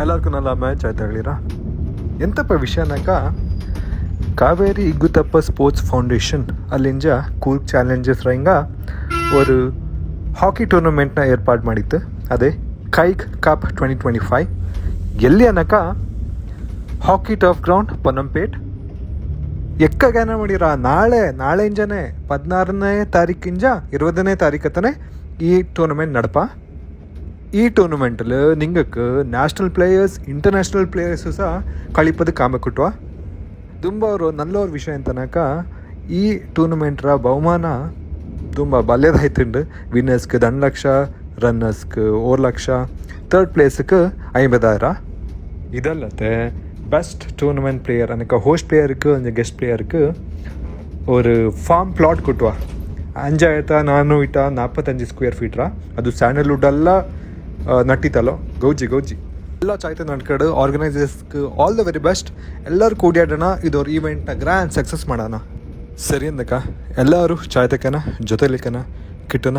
ಎಲ್ಲರಿಗೂ நல்ல ಮ್ಯಾಚ್ ಆಯ್ತು ಹೇಳಿರಾ ಎಂತಪ್ಪ ವಿಷಯನಾಕ ಕಾವೇರಿ ಇಗ್ಗುತಪ್ಪ ಸ್ಪೋರ್ಟ್ಸ್ ಫೌಂಡೇಶನ್ ಅಲ್ಲಿಂಜ ಕೂರ್ಗ್ ಚಾಲೆಂಜಸ್ ರಂಗ ஒரு ಹಾಕಿ ಟೂರ್ನಮೆಂಟ್ನ ಏರ್ಪಾಡು ಮಾಡಿತ್ತು. ಅದೇ ಕೈಗ್ ಕಪ್ 2025 ಎಲ್ಲಿ ಅನ್ನಕ ಹಾಕಿ ಟರ್ಫ್ ಗ್ರೌಂಡ್ ಪೊನ್ನಂಪೇಟ್ ಎಕ್ಕಗೇನ ಮಾಡಿರ ನಾಳೆಂಜನೆ 16ನೇ ತಾರೀಕಿಂಜ 20ನೇ ತಾರೀಕತ್ತನೇ ಈ ಟೂರ್ನಮೆಂಟ್ ನಡಪ. ಈ ಟೂರ್ನಮೆಂಟಲ್ಲಿ ನಿಂಗಕ್ಕೆ ನ್ಯಾಷನಲ್ ಪ್ಲೇಯರ್ಸ್ ಇಂಟರ್ನ್ಯಾಷನಲ್ ಪ್ಲೇಯರ್ಸು ಸಹ ಕಳಿಪದ ಕಾಮ ಕೊಟ್ಟುವ ತುಂಬ ಅವರು ನಲ್ಲವ್ರ ವಿಷಯ ಅಂತನಕ ಈ ಟೂರ್ನಮೆಂಟ್ರ ಬಹುಮಾನ ತುಂಬ ಬಲ್ಯದಾಯ್ತುಂಡು. ವಿನ್ನರ್ಸ್ಗೆ 2 ಲಕ್ಷ, ರನ್ನರ್ಸ್ಗೆ 1 ಲಕ್ಷ, ಥರ್ಡ್ ಪ್ಲೇಸ್ಗೆ 50,000. ಇದಲ್ಲದೆ பெஸ்ட் டூர்னமெண்ட் பிளேயர் எனக்கு ஹோஸ்ட் பிளேயருக்கு அந்த கெஸ்ட் பிளேயருக்கு ஒரு ಫಾರ್ಮ್ ಪ್ಲಾಟ್ ಕೊಟ್ಟುವ 5445 ಸ್ಕ್ವೇರ್ ಫೀಟ್ರ. ಅದು ಸ್ಯಾಂಡಲ್ವುಡ್ ಎಲ್ಲ ನಟ್ಟಿತಲ್ಲೋ ಗೌಜಿ ಎಲ್ಲ ಚಾಯ್ತು ನಡ್ಕಡು. ಆರ್ಗನೈಸರ್ಸ್ಗೆ ಆಲ್ ದ ವೆರಿ ಬೆಸ್ಟ್. ಎಲ್ಲರೂ ಕೂಡಿಯಾಡೋಣ, ಇದವ್ರ ಈವೆಂಟ್ನ ಗ್ರ್ಯಾಂಡ್ ಸಕ್ಸಸ್ ಮಾಡೋಣ. ಸರಿ ಅಂದಕ್ಕ ಎಲ್ಲರೂ ಚಾಯ್ತಕ್ಕನ ಜೊತೆಲಿಕ್ಕನ ಕಿಟ್ಟನ